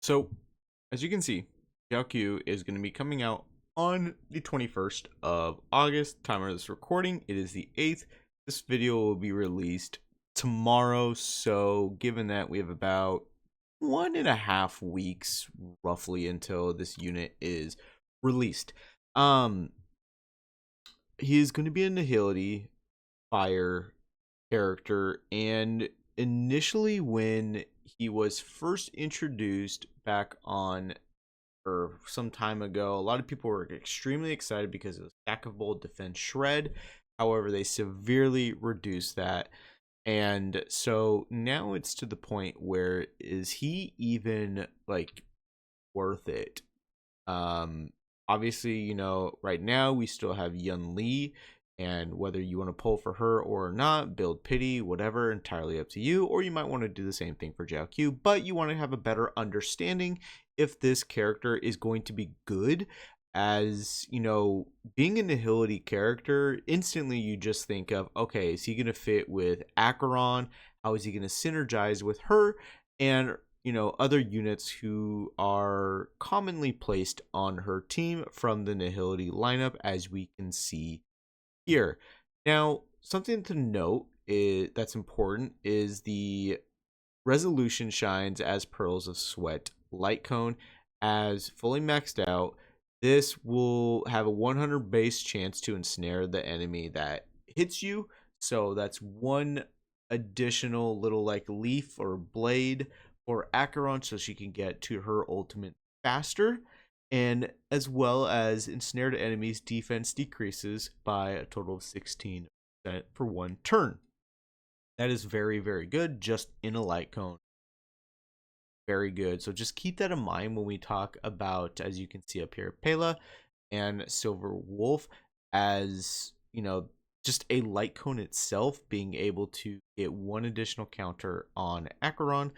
So, as you can see, Jiaoqiu is going to be coming out on the 21st of August. Time of this recording, it is the 8th. This video will be released tomorrow. So, given that we have about 1.5 weeks roughly until this unit is released, um, he is going to be a Nihility fire character, and initially when he was first introduced back on or some time ago, a lot of people were extremely excited because of the stackable defense shred. However, they severely reduced that, and so now it's to the point where is he even like worth it? um Obviously, right now we still have Yun Li, and whether you want to pull for her or not, build pity, whatever, entirely up to you. Or you might want to do the same thing for Jiaoqiu, but you want to have a better understanding if this character is going to be good. As being a Nihility character, instantly you just think of, okay, is he going to fit with Acheron? How is he going to synergize with her and other units who are commonly placed on her team from the Nihility lineup, as we can see here. Now, something to note that's important is the resolution shines as pearls of sweat light cone. As fully maxed out, this will have a 100 base chance to ensnare the enemy that hits you. So that's one additional little like leaf or blade for Acheron, so she can get to her ultimate faster. And as well as ensnared enemies defense decreases by a total of 16% for one turn. That is very, very good just in a light cone. Very good. So just keep that in mind when we talk about, as you can see up here, Pela and Silver Wolf, as just a light cone itself being able to get one additional counter on Acheron,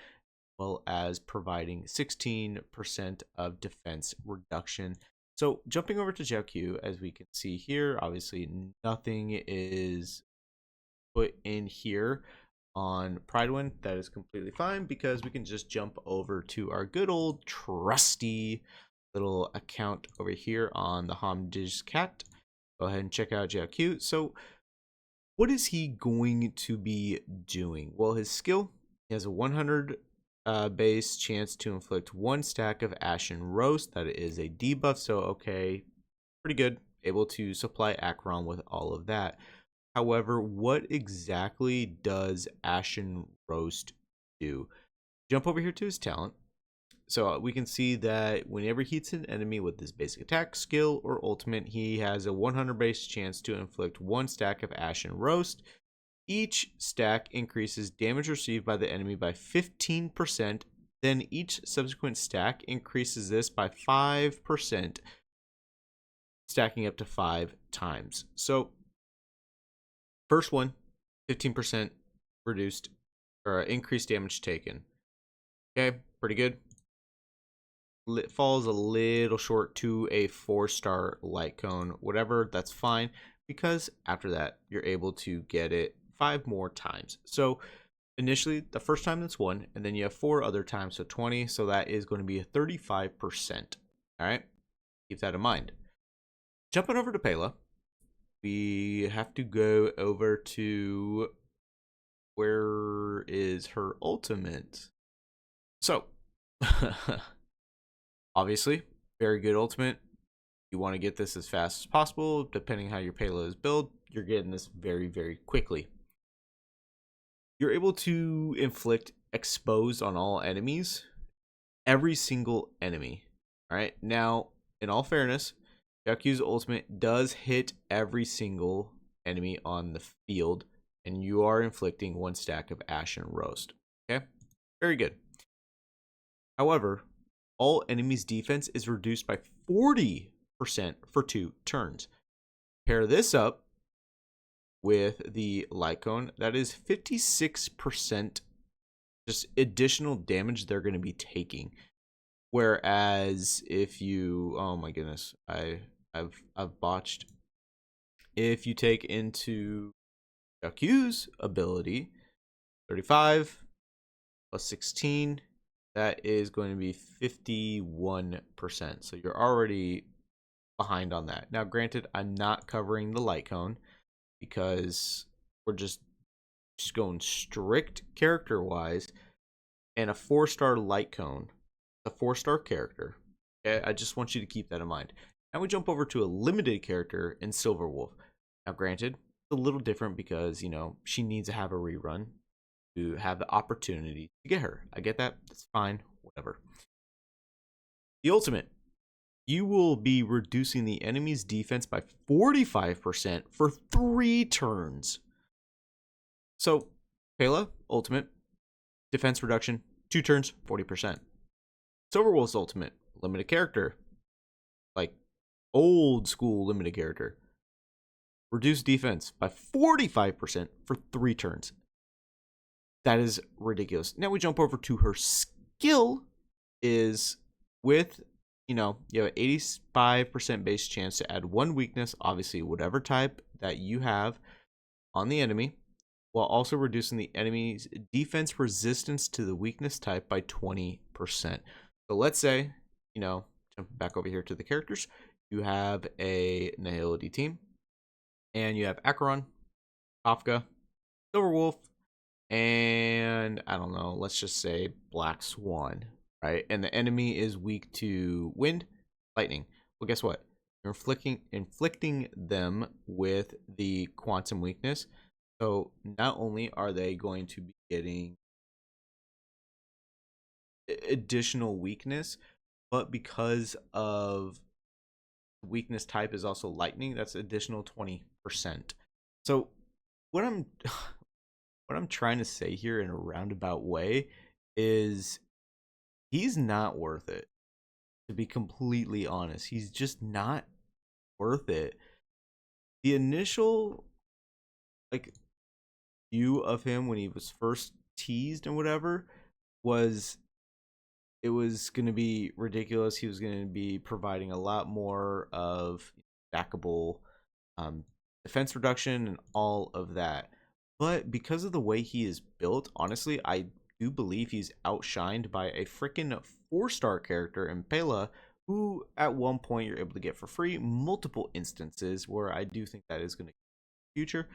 well as providing 16% of defense reduction. So jumping over to Jiaoqiu, as we can see here, obviously nothing is put in here on Pridewind. That is completely fine because we can just jump over to our good old trusty little account over here on the Homdiz Cat. Go ahead and check out Jiaoqiu. So what is he going to be doing? Well, his skill, he has a 100 base chance to inflict 1 stack of Ashen Roast. That is a debuff, so okay, pretty good. Able to supply Acheron with all of that. However, what exactly does Ashen Roast do? Jump over here to his talent. So we can see that whenever he hits an enemy with his basic attack, skill, or ultimate, he has a 100 base chance to inflict 1 stack of Ashen Roast. Each stack increases damage received by the enemy by 15%. Then each subsequent stack increases this by 5%, stacking up to 5 times. So first one, 15% reduced or increased damage taken. Okay, pretty good. It falls a little short to a 4-star light cone. Whatever, that's fine, because after that, you're able to get it 5 more times. So initially, the first time that's 1, and then you have 4 other times, so 20. So that is going to be a 35%. All right, keep that in mind. Jumping over to Pela, we have to go over to where is her ultimate. So obviously, very good ultimate. You want to get this as fast as possible. Depending how your Pela is built, you're getting this very, very quickly. You're able to inflict expose on all enemies, every single enemy. All right, now in all fairness, Jiaoqiu's ultimate does hit every single enemy on the field, and you are inflicting 1 stack of Ashen Roast. Okay, very good. However, all enemies' defense is reduced by 40% for 2 turns. Pair this up with the light cone, that is 56% just additional damage they're going to be taking. Whereas if you, oh my goodness, I've botched. If you take into Jiaoqiu's ability, 35 plus 16 That is going to be 51%. So you're already behind on that. Now, granted, I'm not covering the light cone because we're just going strict character wise, and a 4-star light cone, a 4-star character. Okay, I just want you to keep that in mind. Now we jump over to a limited character in Silver Wolf. Now, granted, it's a little different because she needs to have a rerun to have the opportunity to get her. I get that. That's fine. Whatever. The ultimate. You will be reducing the enemy's defense by 45% for 3 turns. So, Pela, ultimate, defense reduction, 2 turns, 40%. Silverwolf's ultimate, limited character, like old school limited character, reduce defense by 45% for 3 turns. That is ridiculous. Now we jump over to her skill is with, you have an 85% base chance to add 1 weakness, obviously whatever type that you have on the enemy, while also reducing the enemy's defense resistance to the weakness type by 20%. So let's say, jump back over here to the characters, you have a Nihility team, and you have Acheron, Kafka, Silverwolf, and I don't know, let's just say Black Swan, right? And the enemy is weak to wind, lightning. Well, guess what? You're inflicting them with the quantum weakness. So not only are they going to be getting additional weakness, but because of weakness type is also lightning, that's additional 20%. So what I'm trying to say here in a roundabout way is he's not worth it. To be completely honest, he's just not worth it. The initial view of him when he was first teased and whatever was it was going to be ridiculous. He was going to be providing a lot more of stackable defense reduction and all of that. But because of the way he is built, honestly, I do believe he's outshined by a freaking 4-star character in Pela, who at one point you're able to get for free, multiple instances where I do think that is going to be in the future.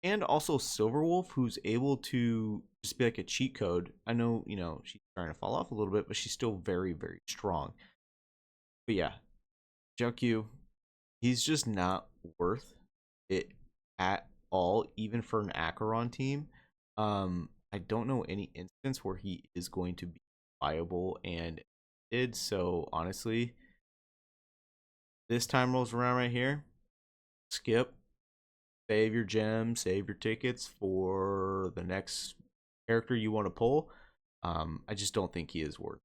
And also Silverwolf, who's able to just be like a cheat code. I know, she's starting to fall off a little bit, but she's still very, very strong. But yeah, Jiaoqiu, he's just not worth it at all, even for an Acheron team. I don't know any instance where he is going to be viable and did so. Honestly, this time rolls around right here. Skip. Save your gems, save your tickets for the next character you want to pull. I just don't think he is worth